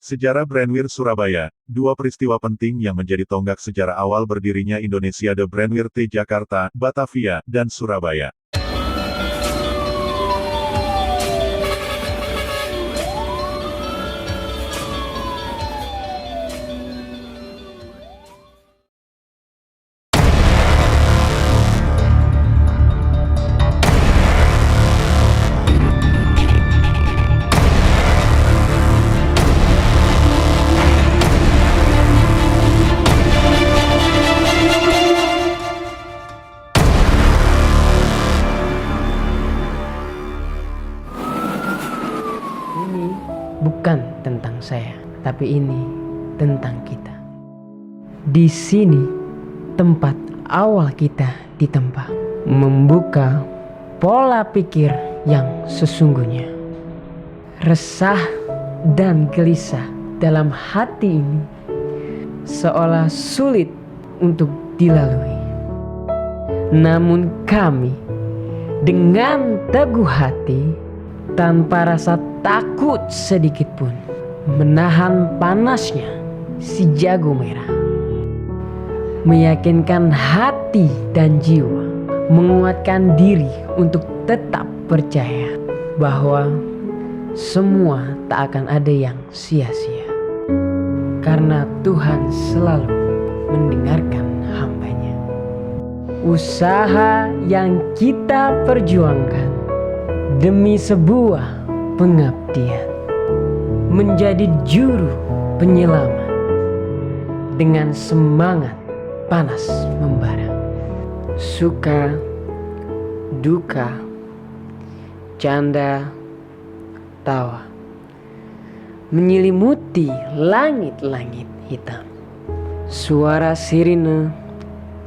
Sejarah Brandweer Surabaya, dua peristiwa penting yang menjadi tonggak sejarah awal berdirinya Indonesiade Brandweer T Jakarta, Batavia, dan Surabaya. Ini bukan tentang saya, tapi ini tentang kita. Di sini tempat awal kita ditempa, membuka pola pikir yang sesungguhnya. Resah dan gelisah dalam hati ini seolah sulit untuk dilalui. Namun kami dengan teguh hati, tanpa rasa takut sedikit pun, menahan panasnya si jago merah, meyakinkan hati dan jiwa, menguatkan diri untuk tetap percaya bahwa semua tak akan ada yang sia-sia, karena Tuhan selalu mendengarkan hamba-Nya. Usaha yang kita perjuangkan demi sebuah pengabdian, menjadi juru penyelamat dengan semangat panas membara. Suka, duka, canda, tawa menyelimuti langit-langit hitam. Suara sirine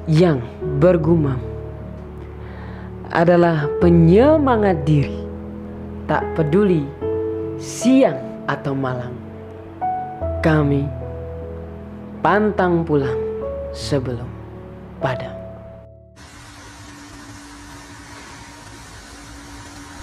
yang bergumam adalah penyemangat diri, tak peduli siang atau malam. Kami pantang pulang sebelum padam.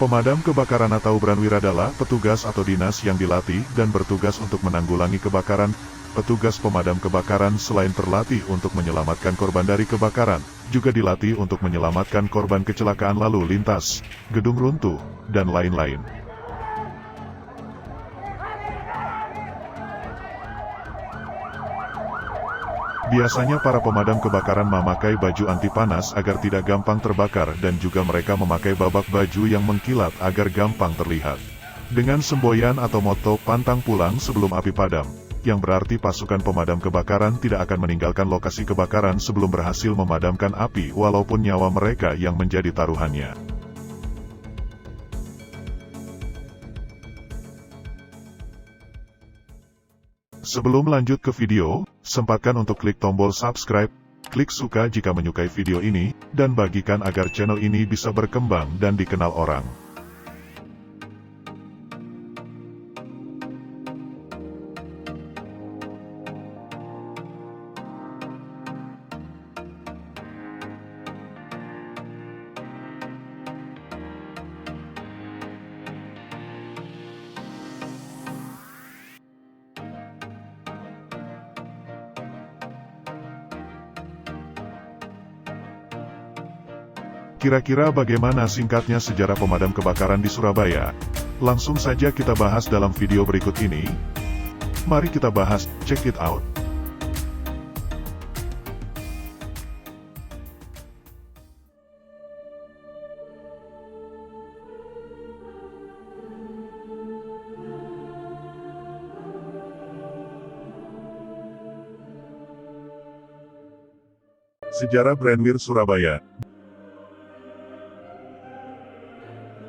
Pemadam kebakaran atau Brandweer adalah petugas atau dinas yang dilatih dan bertugas untuk menanggulangi kebakaran. Petugas pemadam kebakaran selain terlatih untuk menyelamatkan korban dari kebakaran, juga dilatih untuk menyelamatkan korban kecelakaan lalu lintas, gedung runtuh, dan lain-lain. Biasanya para pemadam kebakaran memakai baju anti panas agar tidak gampang terbakar, dan juga mereka memakai babak baju yang mengkilat agar gampang terlihat. Dengan semboyan atau moto "pantang pulang sebelum api padam", yang berarti pasukan pemadam kebakaran tidak akan meninggalkan lokasi kebakaran sebelum berhasil memadamkan api walaupun nyawa mereka yang menjadi taruhannya. Sebelum lanjut ke video, sempatkan untuk klik tombol subscribe, klik suka jika menyukai video ini, dan bagikan agar channel ini bisa berkembang dan dikenal orang. Kira-kira bagaimana singkatnya sejarah pemadam kebakaran di Surabaya? Langsung saja kita bahas dalam video berikut ini. Mari kita bahas, check it out. Sejarah Brandweer Surabaya.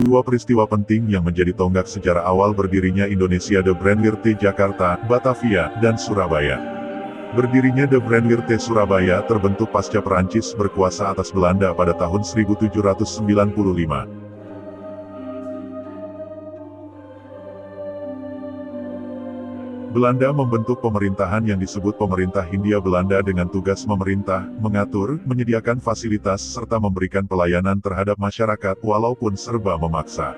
Dua peristiwa penting yang menjadi tonggak sejarah awal berdirinya Indonesiade Brandweer T Jakarta, Batavia, dan Surabaya. Berdirinya The Brandweer T Surabaya terbentuk pasca Perancis berkuasa atas Belanda pada tahun 1795. Belanda membentuk pemerintahan yang disebut Pemerintah Hindia Belanda dengan tugas memerintah, mengatur, menyediakan fasilitas serta memberikan pelayanan terhadap masyarakat walaupun serba memaksa.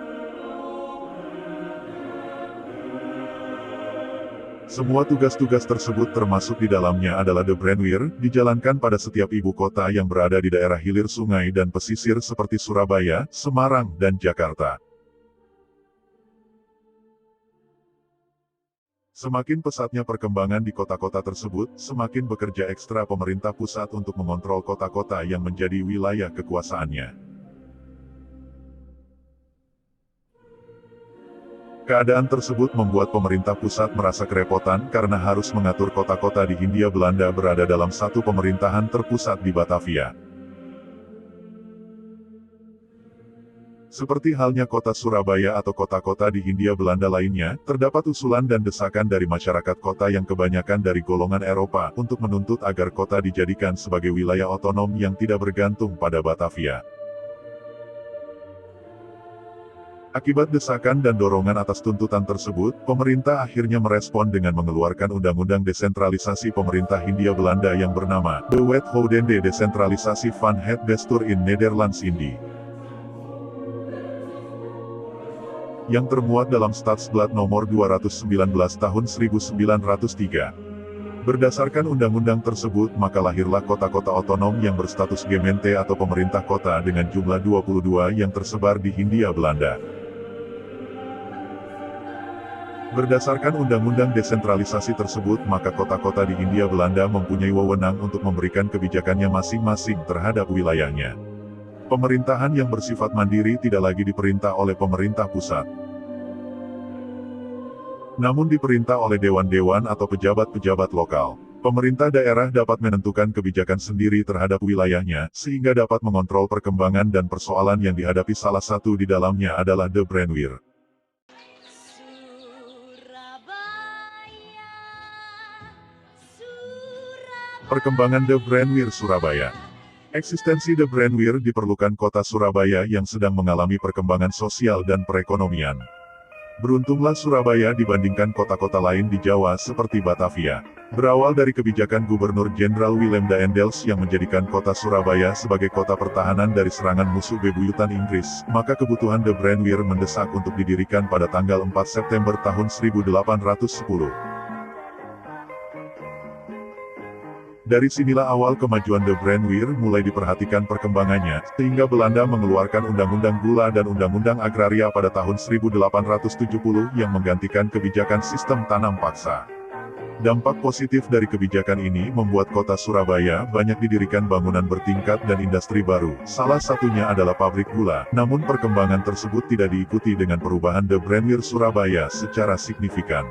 Semua tugas-tugas tersebut termasuk di dalamnya adalah The Brandweer, dijalankan pada setiap ibu kota yang berada di daerah hilir sungai dan pesisir seperti Surabaya, Semarang, dan Jakarta. Semakin pesatnya perkembangan di kota-kota tersebut, semakin bekerja ekstra pemerintah pusat untuk mengontrol kota-kota yang menjadi wilayah kekuasaannya. Keadaan tersebut membuat pemerintah pusat merasa kerepotan karena harus mengatur kota-kota di Hindia Belanda berada dalam satu pemerintahan terpusat di Batavia. Seperti halnya kota Surabaya atau kota-kota di Hindia Belanda lainnya, terdapat usulan dan desakan dari masyarakat kota yang kebanyakan dari golongan Eropa untuk menuntut agar kota dijadikan sebagai wilayah otonom yang tidak bergantung pada Batavia. Akibat desakan dan dorongan atas tuntutan tersebut, pemerintah akhirnya merespon dengan mengeluarkan Undang-Undang Desentralisasi Pemerintah Hindia Belanda yang bernama De Wet Houdende Decentralisatie van het Bestuur in Nederlands Indië, yang termuat dalam Stadsblad nomor 219 tahun 1903. Berdasarkan undang-undang tersebut, maka lahirlah kota-kota otonom yang berstatus gemeente atau pemerintah kota dengan jumlah 22 yang tersebar di Hindia Belanda. Berdasarkan undang-undang desentralisasi tersebut, maka kota-kota di Hindia Belanda mempunyai wewenang untuk memberikan kebijakannya masing-masing terhadap wilayahnya. Pemerintahan yang bersifat mandiri tidak lagi diperintah oleh pemerintah pusat, namun diperintah oleh dewan-dewan atau pejabat-pejabat lokal. Pemerintah daerah dapat menentukan kebijakan sendiri terhadap wilayahnya, sehingga dapat mengontrol perkembangan dan persoalan yang dihadapi. Salah satu di dalamnya adalah The Brandweer. Perkembangan The Brandweer Surabaya. Eksistensi The Brandweer diperlukan kota Surabaya yang sedang mengalami perkembangan sosial dan perekonomian. Beruntunglah Surabaya dibandingkan kota-kota lain di Jawa seperti Batavia. Berawal dari kebijakan Gubernur Jenderal Willem Daendels yang menjadikan kota Surabaya sebagai kota pertahanan dari serangan musuh bebuyutan Inggris, maka kebutuhan The Brandweer mendesak untuk didirikan pada tanggal 4 September tahun 1810. Dari sinilah awal kemajuan The Brandweer mulai diperhatikan perkembangannya, sehingga Belanda mengeluarkan Undang-Undang Gula dan Undang-Undang Agraria pada tahun 1870 yang menggantikan kebijakan sistem tanam paksa. Dampak positif dari kebijakan ini membuat kota Surabaya banyak didirikan bangunan bertingkat dan industri baru, salah satunya adalah pabrik gula. Namun perkembangan tersebut tidak diikuti dengan perubahan The Brandweer Surabaya secara signifikan.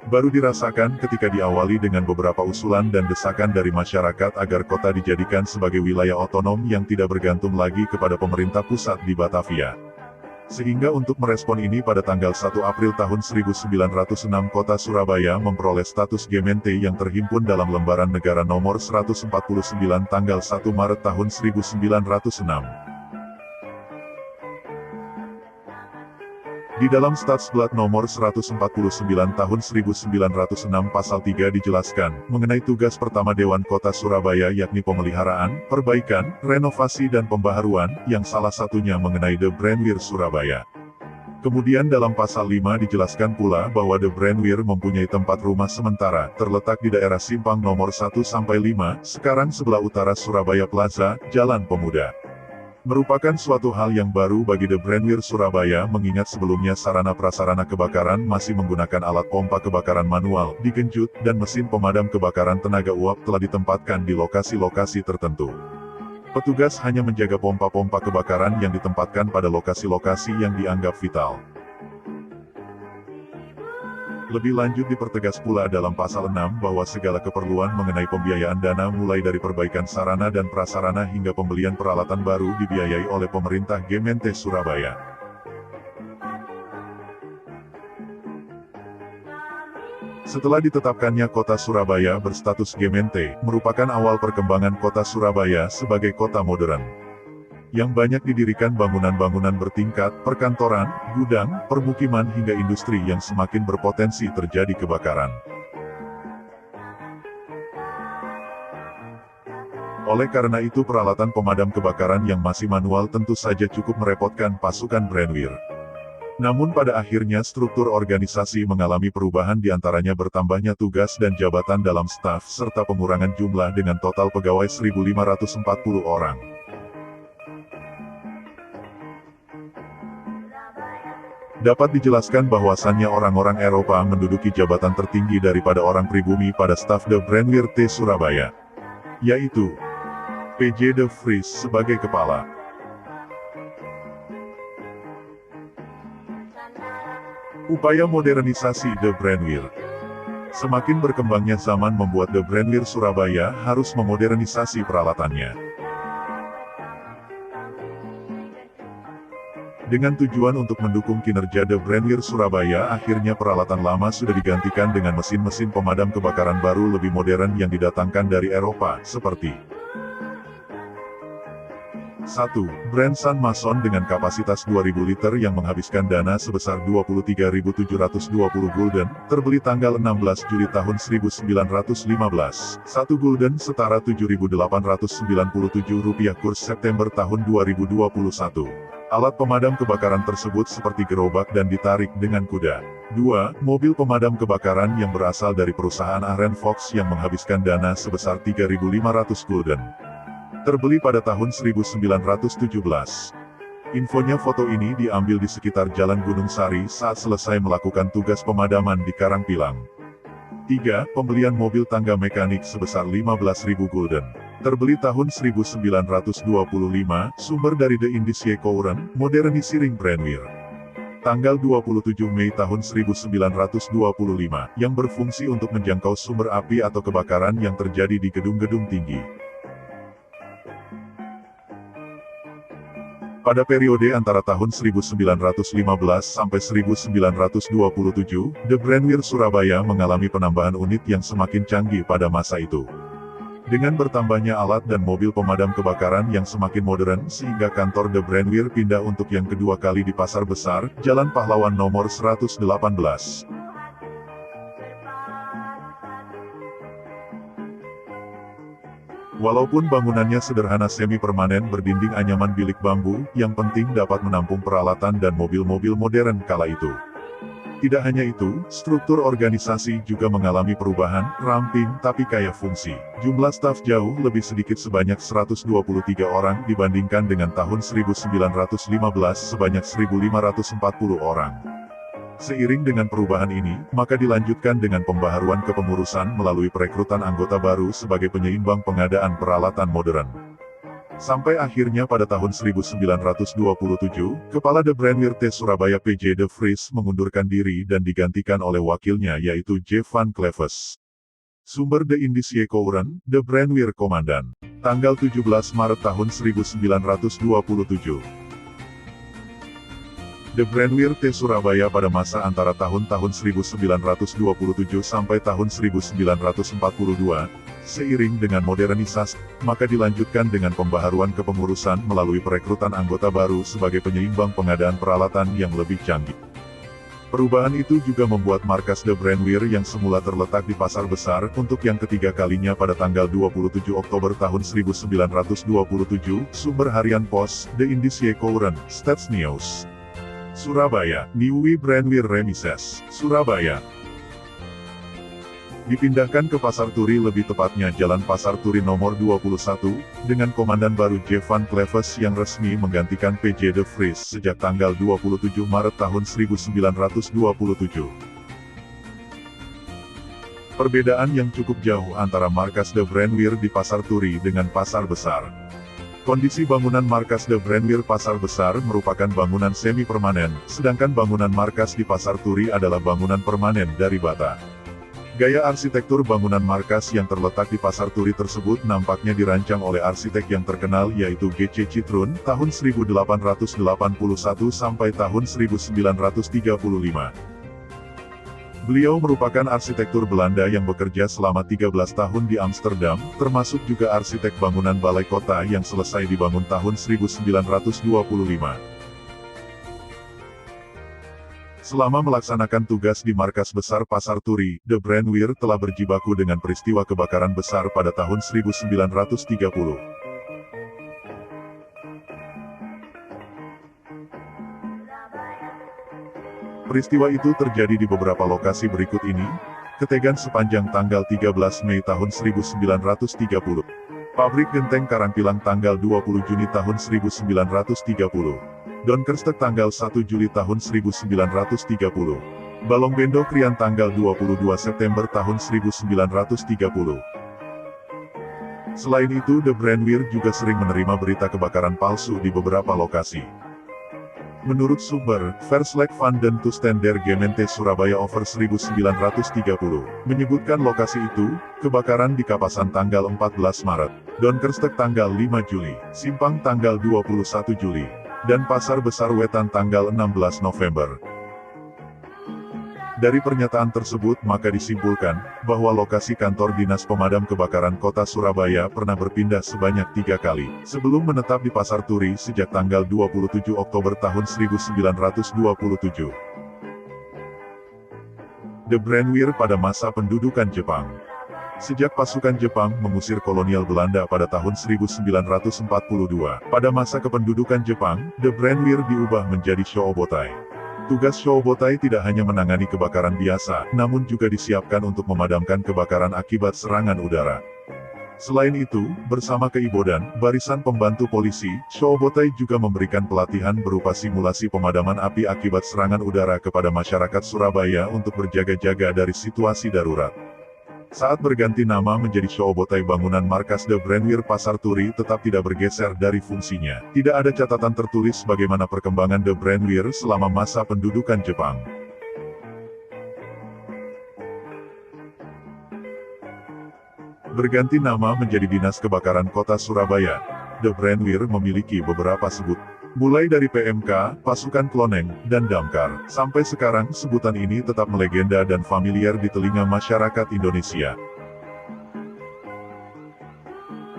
Baru dirasakan ketika diawali dengan beberapa usulan dan desakan dari masyarakat agar kota dijadikan sebagai wilayah otonom yang tidak bergantung lagi kepada pemerintah pusat di Batavia. Sehingga untuk merespon ini pada tanggal 1 April tahun 1906 kota Surabaya memperoleh status gemeente yang terhimpun dalam lembaran negara nomor 149 tanggal 1 Maret tahun 1906. Di dalam Stadsblad nomor 149 tahun 1906 pasal 3 dijelaskan, mengenai tugas pertama Dewan Kota Surabaya yakni pemeliharaan, perbaikan, renovasi dan pembaharuan, yang salah satunya mengenai The Brandweer Surabaya. Kemudian dalam pasal 5 dijelaskan pula bahwa The Brandweer mempunyai tempat rumah sementara, terletak di daerah Simpang nomor 1-5, sekarang sebelah utara Surabaya Plaza, Jalan Pemuda. Merupakan suatu hal yang baru bagi The Brandweer Surabaya mengingat sebelumnya sarana prasarana kebakaran masih menggunakan alat pompa kebakaran manual, digenjot, dan mesin pemadam kebakaran tenaga uap telah ditempatkan di lokasi-lokasi tertentu. Petugas hanya menjaga pompa-pompa kebakaran yang ditempatkan pada lokasi-lokasi yang dianggap vital. Lebih lanjut dipertegas pula dalam pasal 6 bahwa segala keperluan mengenai pembiayaan dana mulai dari perbaikan sarana dan prasarana hingga pembelian peralatan baru dibiayai oleh pemerintah gemeente Surabaya. Setelah ditetapkannya kota Surabaya berstatus gemeente, merupakan awal perkembangan kota Surabaya sebagai kota modern, yang banyak didirikan bangunan-bangunan bertingkat, perkantoran, gudang, permukiman hingga industri yang semakin berpotensi terjadi kebakaran. Oleh karena itu peralatan pemadam kebakaran yang masih manual tentu saja cukup merepotkan pasukan Brandweer. Namun pada akhirnya struktur organisasi mengalami perubahan, diantaranya bertambahnya tugas dan jabatan dalam staf serta pengurangan jumlah dengan total pegawai 1.540 orang. Dapat dijelaskan bahwasannya orang-orang Eropa menduduki jabatan tertinggi daripada orang pribumi pada staf The Brandweer T Surabaya, yaitu PJ De Vries sebagai kepala. Upaya modernisasi The Brandweer. Semakin berkembangnya zaman membuat The Brandweer Surabaya harus memodernisasi peralatannya. Dengan tujuan untuk mendukung kinerja The Brandweer Surabaya, akhirnya peralatan lama sudah digantikan dengan mesin-mesin pemadam kebakaran baru lebih modern yang didatangkan dari Eropa, seperti 1. Brand San Mason dengan kapasitas 2000 liter yang menghabiskan dana sebesar 23.720 gulden, terbeli tanggal 16 Juli tahun 1915. 1 gulden setara 7.897 rupiah kurs September tahun 2021. Alat pemadam kebakaran tersebut seperti gerobak dan ditarik dengan kuda. 2. Mobil pemadam kebakaran yang berasal dari perusahaan Aren Fox yang menghabiskan dana sebesar 3.500 gulden. Terbeli pada tahun 1917. Infonya foto ini diambil di sekitar Jalan Gunung Sari saat selesai melakukan tugas pemadaman di Karangpilang. 3. Pembelian mobil tangga mekanik sebesar 15.000 gulden. Terbeli tahun 1925, sumber dari The Indische Courant, Modernisering Brandweer. Tanggal 27 Mei tahun 1925, yang berfungsi untuk menjangkau sumber api atau kebakaran yang terjadi di gedung-gedung tinggi. Pada periode antara tahun 1915 sampai 1927, The Brandweer Surabaya mengalami penambahan unit yang semakin canggih pada masa itu. Dengan bertambahnya alat dan mobil pemadam kebakaran yang semakin modern, sehingga kantor The Brandweer pindah untuk yang kedua kali di Pasar Besar, Jalan Pahlawan nomor 118. Walaupun bangunannya sederhana semi permanen berdinding anyaman bilik bambu, yang penting dapat menampung peralatan dan mobil-mobil modern kala itu. Tidak hanya itu, struktur organisasi juga mengalami perubahan, ramping tapi kaya fungsi. Jumlah staf jauh lebih sedikit sebanyak 123 orang dibandingkan dengan tahun 1915 sebanyak 1.540 orang. Seiring dengan perubahan ini, maka dilanjutkan dengan pembaharuan kepengurusan melalui perekrutan anggota baru sebagai penyeimbang pengadaan peralatan modern. Sampai akhirnya pada tahun 1927, Kepala The Brandweer T Surabaya PJ De Vries mengundurkan diri dan digantikan oleh wakilnya yaitu J. van Cleves. Sumber The Indische Courant, The Brandweer Komandan. Tanggal 17 Maret tahun 1927. The Brandweer T Surabaya pada masa antara tahun-tahun 1927 sampai tahun 1942, seiring dengan modernisasi, maka dilanjutkan dengan pembaharuan kepengurusan melalui perekrutan anggota baru sebagai penyeimbang pengadaan peralatan yang lebih canggih. Perubahan itu juga membuat markas The Brandweer yang semula terletak di Pasar Besar, untuk yang ketiga kalinya pada tanggal 27 Oktober tahun 1927, sumber harian pos, The Indische Courant, Stadsnieuws. Surabaya, Nieuwe Brandweer Remises, Surabaya. Dipindahkan ke Pasar Turi, lebih tepatnya Jalan Pasar Turi nomor 21, dengan komandan baru J. van Cleves yang resmi menggantikan PJ De Vries sejak tanggal 27 Maret tahun 1927. Perbedaan yang cukup jauh antara markas The Brandweer di Pasar Turi dengan Pasar Besar. Kondisi bangunan markas The Brandweer Pasar Besar merupakan bangunan semi-permanen, sedangkan bangunan markas di Pasar Turi adalah bangunan permanen dari bata. Gaya arsitektur bangunan markas yang terletak di Pasar Turi tersebut nampaknya dirancang oleh arsitek yang terkenal yaitu G.C. Citroen, tahun 1881 sampai tahun 1935. Beliau merupakan arsitektur Belanda yang bekerja selama 13 tahun di Amsterdam, termasuk juga arsitek bangunan balai kota yang selesai dibangun tahun 1925. Selama melaksanakan tugas di markas besar Pasar Turi, The Brandweer telah berjibaku dengan peristiwa kebakaran besar pada tahun 1930. Peristiwa itu terjadi di beberapa lokasi berikut ini. Ketegan sepanjang tanggal 13 Mei tahun 1930. Pabrik Genteng Karangpilang tanggal 20 Juni tahun 1930. Donkerstek tanggal 1 Juli tahun 1930. Balongbendo Krian tanggal 22 September tahun 1930. Selain itu, The Brandweer juga sering menerima berita kebakaran palsu di beberapa lokasi. Menurut sumber, Verslag van den Tusten der Gemeente Surabaya over 1930, menyebutkan lokasi itu, kebakaran di Kapasan tanggal 14 Maret, Donkerstek tanggal 5 Juli, Simpang tanggal 21 Juli, dan Pasar Besar Wetan tanggal 16 November. Dari pernyataan tersebut maka disimpulkan, bahwa lokasi kantor Dinas Pemadam Kebakaran Kota Surabaya pernah berpindah sebanyak 3 kali, sebelum menetap di Pasar Turi sejak tanggal 27 Oktober tahun 1927. The Brandweer pada masa pendudukan Jepang. Sejak pasukan Jepang mengusir kolonial Belanda pada tahun 1942, pada masa kependudukan Jepang, The Brandweer diubah menjadi Shoobotai. Tugas Shoobotai tidak hanya menangani kebakaran biasa, namun juga disiapkan untuk memadamkan kebakaran akibat serangan udara. Selain itu, bersama Keibodan, barisan pembantu polisi, Shoobotai juga memberikan pelatihan berupa simulasi pemadaman api akibat serangan udara kepada masyarakat Surabaya untuk berjaga-jaga dari situasi darurat. Saat berganti nama menjadi Shoobotai, bangunan markas The Brandweer Pasar Turi tetap tidak bergeser dari fungsinya. Tidak ada catatan tertulis bagaimana perkembangan The Brandweer selama masa pendudukan Jepang. Berganti nama menjadi Dinas Kebakaran Kota Surabaya, The Brandweer memiliki beberapa sebut. Mulai dari PMK, Pasukan Kloneng, dan Damkar, sampai sekarang sebutan ini tetap melegenda dan familiar di telinga masyarakat Indonesia.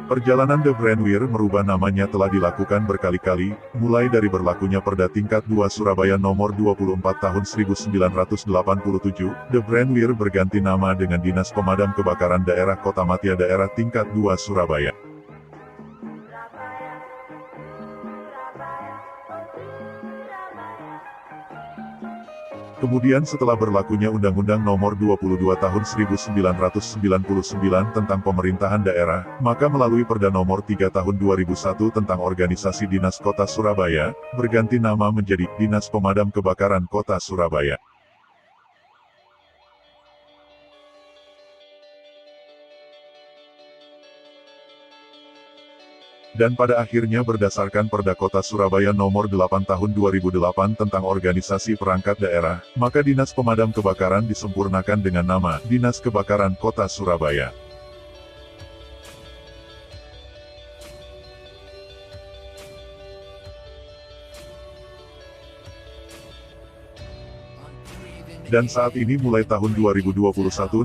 Perjalanan The Brandweer merubah namanya telah dilakukan berkali-kali, mulai dari berlakunya Perda Tingkat 2 Surabaya Nomor 24 Tahun 1987, The Brandweer berganti nama dengan Dinas Pemadam Kebakaran Daerah Kota Matia Daerah Tingkat 2 Surabaya. Kemudian setelah berlakunya Undang-Undang Nomor 22 Tahun 1999 tentang Pemerintahan Daerah, maka melalui Perda Nomor 3 Tahun 2001 tentang Organisasi Dinas Kota Surabaya, berganti nama menjadi Dinas Pemadam Kebakaran Kota Surabaya. Dan pada akhirnya berdasarkan Perda Kota Surabaya Nomor 8 Tahun 2008 tentang Organisasi Perangkat Daerah, maka Dinas Pemadam Kebakaran disempurnakan dengan nama Dinas Kebakaran Kota Surabaya. Dan saat ini mulai tahun 2021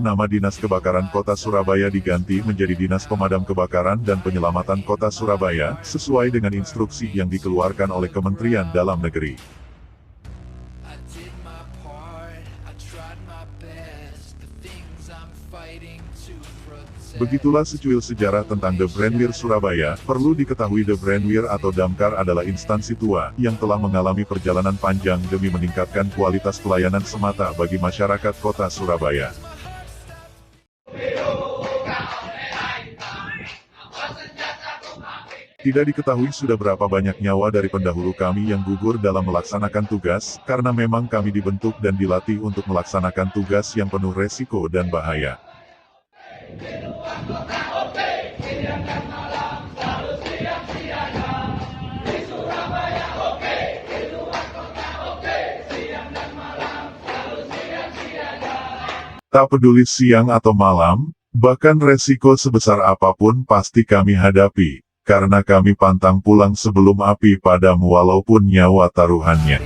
nama Dinas Kebakaran Kota Surabaya diganti menjadi Dinas Pemadam Kebakaran dan Penyelamatan Kota Surabaya, sesuai dengan instruksi yang dikeluarkan oleh Kementerian Dalam Negeri. Begitulah secuil sejarah tentang The Brandweer Surabaya. Perlu diketahui The Brandweer atau Damkar adalah instansi tua, yang telah mengalami perjalanan panjang demi meningkatkan kualitas pelayanan semata bagi masyarakat kota Surabaya. Tidak diketahui sudah berapa banyak nyawa dari pendahulu kami yang gugur dalam melaksanakan tugas, karena memang kami dibentuk dan dilatih untuk melaksanakan tugas yang penuh resiko dan bahaya. Tak peduli siang atau malam, bahkan resiko sebesar apapun pasti kami hadapi, karena kami pantang pulang sebelum api padam walaupun nyawa taruhannya.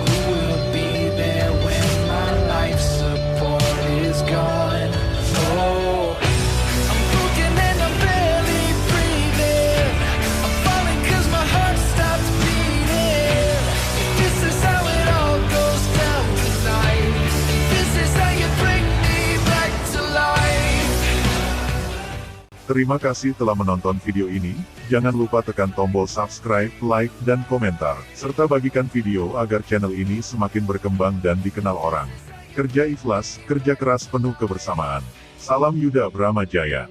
Who will be there when my life support is gone? Terima kasih telah menonton video ini, jangan lupa tekan tombol subscribe, like, dan komentar, serta bagikan video agar channel ini semakin berkembang dan dikenal orang. Kerja ikhlas, kerja keras penuh kebersamaan. Salam Yuda Bramajaya.